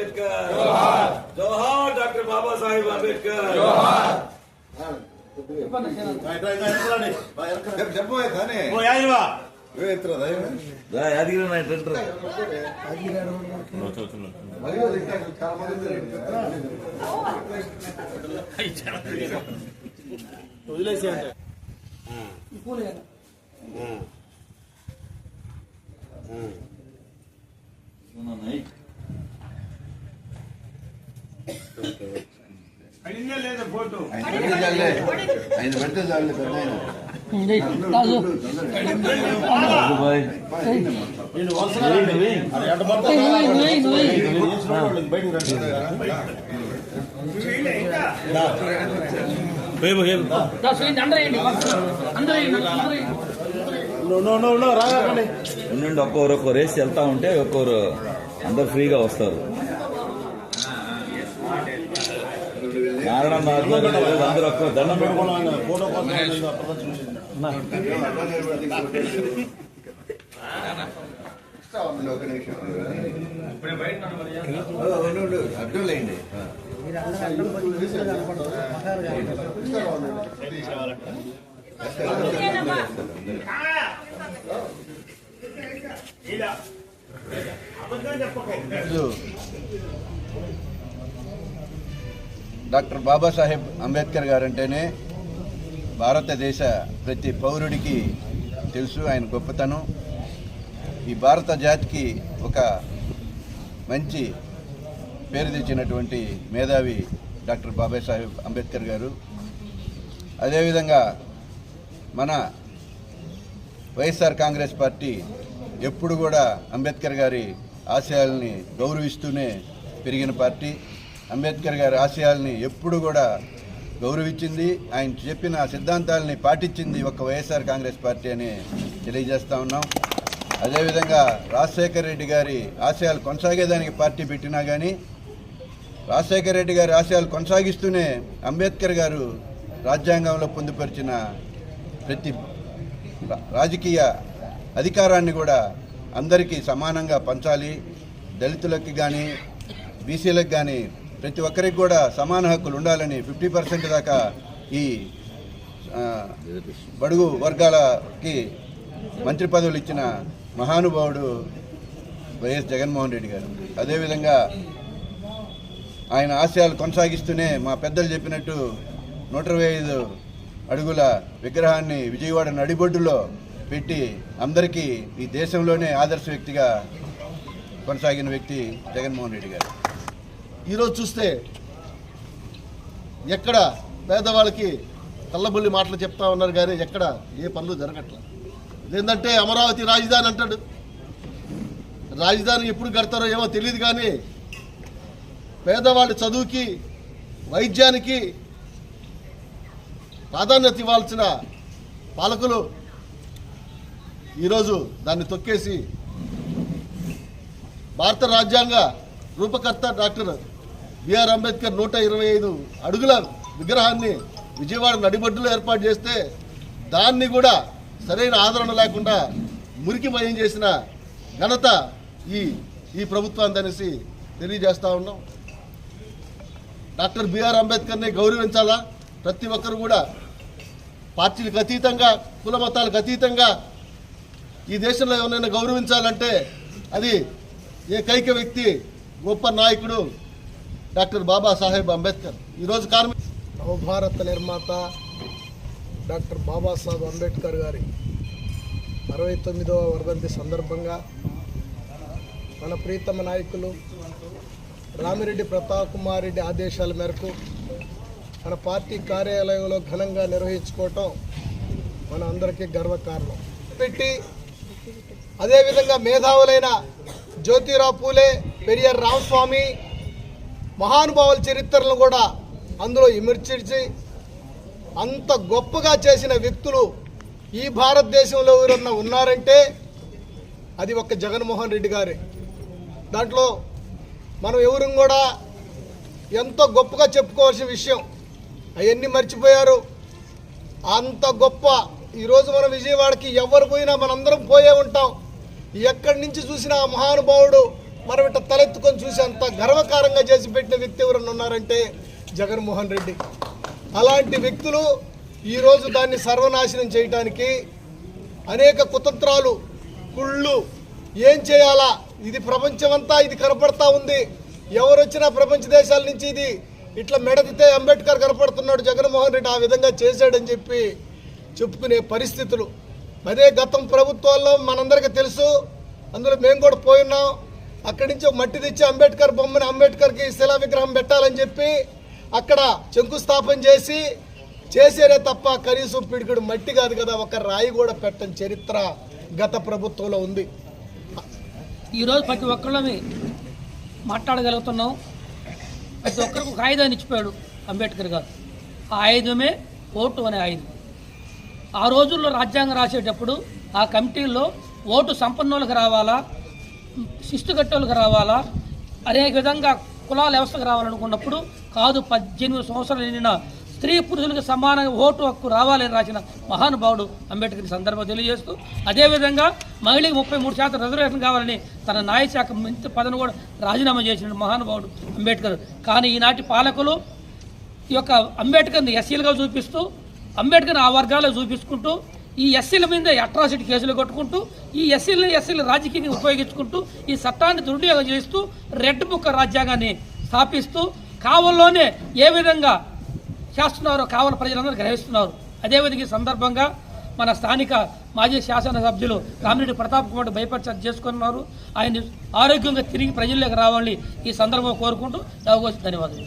అంబేద్కర్ జోహార్ doctor Babasaheb Ambedkar జోహార్ యాదగిరి వదిలేసి అంటే లేదా ఫోటో ఆయన పెడితే చాలు పెద్ద ఉండండి, ఒక్కొరు రేసి వెళ్తా ఉంటే ఒక్కొరు అందరు ఫ్రీగా వస్తారు. నారాయణ అందరూ ఒక్క దండం పెట్టుకున్నాను ఫోటో అర్థంలేండి. డాక్టర్ బాబాసాహెబ్ అంబేద్కర్ గారంటేనే భారతదేశ ప్రతి పౌరుడికి తెలుసు ఆయన గొప్పతనం. ఈ భారత జాతికి ఒక మంచి పేరు తెచ్చినటువంటి మేధావి డాక్టర్ బాబాసాహెబ్ అంబేద్కర్ గారు. అదేవిధంగా మన వైఎస్ఆర్ కాంగ్రెస్ పార్టీ ఎప్పుడు కూడా అంబేద్కర్ గారి ఆశయాల్ని గౌరవిస్తూనే పెరిగిన పార్టీ. అంబేద్కర్ గారి ఆశయాల్ని ఎప్పుడు కూడా గౌరవించింది, ఆయన చెప్పిన సిద్ధాంతాలని పాటించింది ఒక వైఎస్ఆర్ కాంగ్రెస్ పార్టీ అని తెలియజేస్తూ ఉన్నాం. అదేవిధంగా రాజశేఖర రెడ్డి గారి ఆశయాలు కొనసాగేదానికి పార్టీ పెట్టినా కానీ రాజశేఖర రెడ్డి గారి ఆశయాలు కొనసాగిస్తూనే అంబేద్కర్ గారు రాజ్యాంగంలో పొందుపరిచిన ప్రతి రాజకీయ అధికారాన్ని కూడా అందరికీ సమానంగా పంచాలి, దళితులకు కానీ బీసీలకు కానీ ప్రతి ఒక్కరికి కూడా సమాన హక్కులు ఉండాలని 50% దాకా ఈ బడుగు వర్గాలకి మంత్రి పదవులు ఇచ్చిన మహానుభావుడు వైఎస్ జగన్మోహన్ రెడ్డి గారు. అదేవిధంగా ఆయన ఆశయాలు కొనసాగిస్తూనే మా పెద్దలు చెప్పినట్టు 125 అడుగుల విగ్రహాన్ని విజయవాడ నడిబొడ్డులో పెట్టి అందరికీ ఈ దేశంలోనే ఆదర్శ వ్యక్తిగా కొనసాగిన వ్యక్తి జగన్మోహన్ రెడ్డి గారు. ఈరోజు చూస్తే ఎక్కడ పేదవాళ్ళకి కళ్ళబుల్లి మాటలు చెప్తా ఉన్నారు కానీ ఎక్కడ ఏ పనులు జరగట్లేదు. ఏంటంటే అమరావతి రాజధాని అంటాడు, రాజధాని ఎప్పుడు కడతారో ఏమో తెలియదు కానీ పేదవాళ్ళ చదువుకి వైద్యానికి ప్రాధాన్యత ఇవ్వాల్సిన పాలకులు ఈరోజు దాన్ని తొక్కేసి భారత రాజ్యాంగ రూపకర్త డాక్టర్ బిఆర్ అంబేద్కర్ 125 అడుగుల విగ్రహాన్ని విజయవాడ నడిబొడ్డులో ఏర్పాటు చేస్తే దాన్ని కూడా సరైన ఆదరణ లేకుండా మురికిమయం చేసిన ఘనత ఈ ప్రభుత్వాన్ని అనేసి తెలియజేస్తూ ఉన్నాం. డాక్టర్ బిఆర్ అంబేద్కర్ని గౌరవించాలా, ప్రతి ఒక్కరు కూడా పార్టీలకు అతీతంగా కుల మతాలకు అతీతంగా ఈ దేశంలో ఎవరైనా గౌరవించాలంటే అది ఏకైక వ్యక్తి గొప్ప నాయకుడు డాక్టర్ బాబాసాహెబ్ అంబేద్కర్. ఈరోజు నవభారత నిర్మాత డాక్టర్ బాబాసాహెబ్ అంబేద్కర్ గారి 69వ వర్ధంతి సందర్భంగా మన ప్రీతమ నాయకులు రామిరెడ్డి ప్రతాప్ కుమార్ రెడ్డి ఆదేశాల మేరకు మన పార్టీ కార్యాలయంలో ఘనంగా నిర్వహించుకోవటం మన అందరికీ గర్వకారణం. పెట్టి అదేవిధంగా మేధావులైన జ్యోతిరావు పూలే, పెరియార్ రామస్వామి మహానుభావుల చరిత్రలను కూడా అందులో విమర్శించి అంత గొప్పగా చేసిన వ్యక్తులు ఈ భారతదేశంలో ఎవరన్నా ఉన్నారంటే అది ఒక్క జగన్మోహన్ రెడ్డి గారే. దాంట్లో మనం ఎవరు కూడా ఎంతో గొప్పగా చెప్పుకోవాల్సిన విషయం అవన్నీ మర్చిపోయారు. అంత గొప్ప ఈరోజు మన విజయవాడకి ఎవరు పోయినా మనందరం పోయే ఉంటాం. ఎక్కడి నుంచి చూసినా మహానుభావుడు మనం ఇట్లా తలెత్తుకొని చూసి అంత గర్వకారంగా చేసి పెట్టిన వ్యక్తి ఎవరన్నా ఉన్నారంటే జగన్మోహన్ రెడ్డి. అలాంటి వ్యక్తులు ఈరోజు దాన్ని సర్వనాశనం చేయడానికి అనేక కుతంత్రాలు, కుళ్ళు, ఏం చేయాలా, ఇది ప్రపంచమంతా ఇది కనపడతా ఉంది. ఎవరు వచ్చినా ప్రపంచ దేశాల నుంచి ఇది ఇట్లా మెడదితే అంబేద్కర్ కనపడుతున్నాడు, జగన్మోహన్ రెడ్డి ఆ విధంగా చేశాడని చెప్పి చెప్పుకునే పరిస్థితులు. అదే గతం ప్రభుత్వాల్లో మనందరికీ తెలుసు, అందులో మేము కూడా పోయినాం. అక్కడి నుంచి మట్టి తెచ్చి అంబేద్కర్ బొమ్మని, అంబేద్కర్కి శిలా విగ్రహం పెట్టాలని చెప్పి అక్కడ శంకుస్థాపన చేసేరే తప్ప కనీసం పిడికిడు మట్టి కాదు కదా, ఒక రాయి కూడా పెట్టని చరిత్ర గత ప్రభుత్వంలో ఉంది. ఈరోజు ప్రతి ఒక్కళ్ళని మాట్లాడగలుగుతున్నాం. ప్రతి ఒక్కరికి ఒక ఆయుధాన్ని ఇచ్చిపోయాడు అంబేద్కర్ గారు. ఆ ఆయుధమే ఓటు అనే ఆయుధం. ఆ రోజుల్లో రాజ్యాంగం రాసేటప్పుడు ఆ కమిటీల్లో ఓటు సంపన్నులకు రావాలా, శిస్తుగట్టోళ్ళకి రావాలా, అనేక విధంగా కులాల వ్యవస్థకు రావాలనుకున్నప్పుడు కాదు, 18 సంవత్సరాలు నిండిన స్త్రీ పురుషులకు సమానంగా ఓటు హక్కు రావాలని రాసిన మహానుభావుడు అంబేద్కర్ సందర్భం తెలియజేస్తూ, అదేవిధంగా మహిళలకు 33% రిజర్వేషన్ కావాలని తన న్యాయశాఖ మంత్రి పదవిని కూడా రాజీనామా చేసిన మహానుభావుడు అంబేద్కర్. కానీ ఈనాటి పాలకులు ఈ యొక్క అంబేద్కర్ని ఎస్సీలుగా చూపిస్తూ, అంబేద్కర్ని ఆ వర్గాల్లో చూపించుకుంటూ, ఈ ఎస్సీల మీద అట్రాసిటీ కేసులు కొట్టుకుంటూ, ఈ ఎస్సీలు రాజకీయంగా ఉపయోగించుకుంటూ, ఈ చట్టాన్ని దుర్వినియోగం చేస్తూ, రెడ్ బుక్ రాజ్యాంగాన్ని స్థాపిస్తూ, కావల్లోనే ఏ విధంగా చేస్తున్నారో కావల ప్రజలందరూ గ్రహిస్తున్నారు. అదేవిధంగా ఈ సందర్భంగా మన స్థానిక మాజీ శాసనసభ్యులు కామిరెడ్డి ప్రతాప్ కుమార్ భయపడి చేసుకున్నారు. ఆయన ఆరోగ్యంగా తిరిగి ప్రజల్లోకి రావాలని ఈ సందర్భంగా కోరుకుంటూ ధన్యవాదాలు.